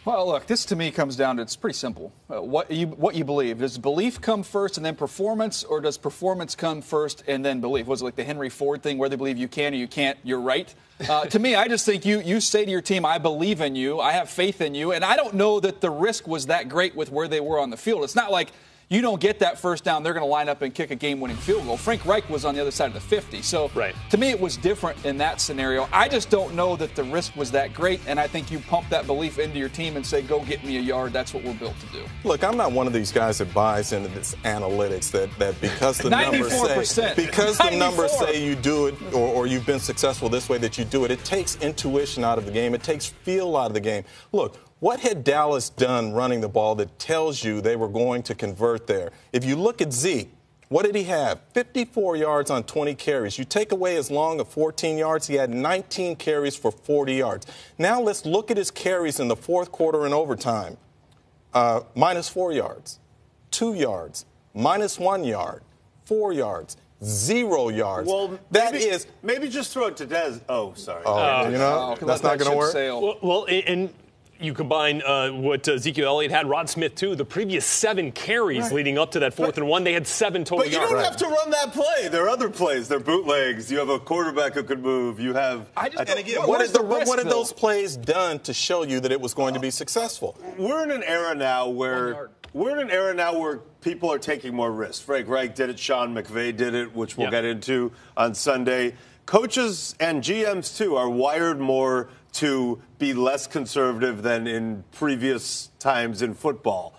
Well, look, this to me comes down to, it's pretty simple. What you believe. Does belief come first and then performance, or does performance come first and then belief? Was it like the Henry Ford thing where they believe you can or you can't, you're right? To me, I just think you say to your team, I believe in you, I have faith in you, and I don't know that the risk was that great with where they were on the field. It's not like you don't get that first down, they're going to line up and kick a game-winning field goal. Frank Reich was on the other side of the 50. So to me, it was different in that scenario. I just don't know that the risk was that great, and I think you pump that belief into your team and say, go get me a yard. That's what we're built to do. Look, I'm not one of these guys that buys into this analytics that because the numbers say you do it or you've been successful this way that you do it. It takes intuition out of the game. It takes feel out of the game. Look, what had Dallas done running the ball that tells you they were going to convert there? If you look at Zeke, what did he have? 54 yards on 20 carries. You take away his long of 14 yards, he had 19 carries for 40 yards. Now let's look at his carries in the fourth quarter and overtime. Minus 4 yards, 2 yards, minus 1 yard, 4 yards. 0 yards. Well, maybe just throw it to Dez. Oh, sorry. That's not going to work. Well, and you combine what Ezekiel Elliott had, Rod Smith, too. The previous 7 carries leading up to that 4th and 1, they had 7 total yards. But you don't have to run that play. There are other plays. They're bootlegs. You have a quarterback who could move. You have. What have those plays done to show you that it was going to be successful? We're in an era now where people are taking more risks. Frank Reich did it. Sean McVay did it, which we'll get into on Sunday. Coaches and GMs, too, are wired more to be less conservative than in previous times in football.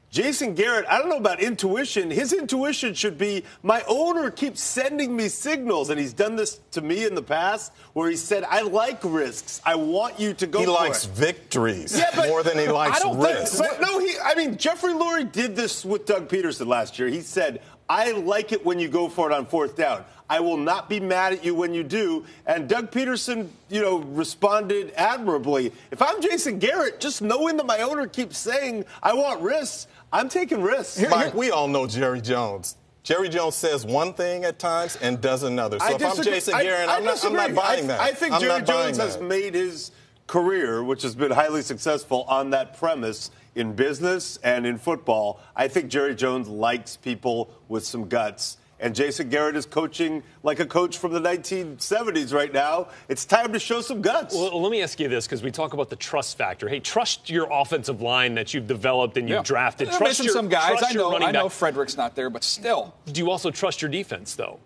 Jason Garrett, I don't know about intuition. His intuition should be, my owner keeps sending me signals, and he's done this to me in the past, where he said, I like risks. I want you to go for it. He likes victories more than he likes risks. But no, Jeffrey Lurie did this with Doug Peterson last year. He said, I like it when you go for it on 4th down. I will not be mad at you when you do. And Doug Peterson, responded admirably. If I'm Jason Garrett, just knowing that my owner keeps saying I want risks, I'm taking risks. Mike, we all know Jerry Jones. Jerry Jones says one thing at times and does another. So if I'm Jason Garrett, I'm not buying that. I think Jerry Jones has made his career, which has been highly successful, on that premise in business and in football. I think Jerry Jones likes people with some guts. And Jason Garrett is coaching like a coach from the 1970s right now. It's time to show some guts. Well, let me ask you this, because we talk about the trust factor. Hey, trust your offensive line that you've developed and you've drafted. Trust some guys. I know Frederick's not there, but still. Do you also trust your defense, though?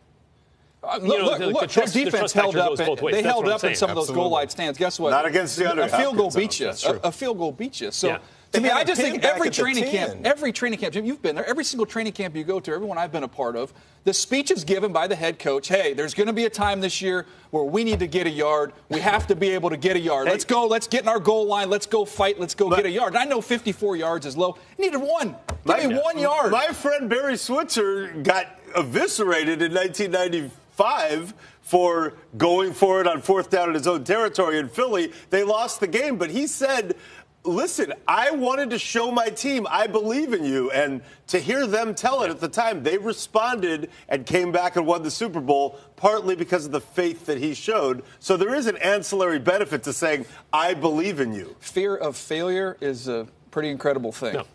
Look, their defense held up. They held up in some of those goal line stands. Guess what? Not against the other. A field goal beat you. A field goal beat you. So. To me, I just think every training camp, Jim, you've been there, every single training camp you go to, everyone I've been a part of, the speech is given by the head coach, hey, there's going to be a time this year where we need to get a yard. We have to be able to get a yard. Let's go. Let's get in our goal line. Let's go fight. Let's go get a yard. And I know 54 yards is low. You needed 1. Give me 1 yard. My friend Barry Switzer got eviscerated in 1995 for going for it on 4th down in his own territory in Philly. They lost the game, but he said, listen, I wanted to show my team I believe in you. And to hear them tell it at the time, they responded and came back and won the Super Bowl, partly because of the faith that he showed. So there is an ancillary benefit to saying, I believe in you. Fear of failure is a pretty incredible thing. No.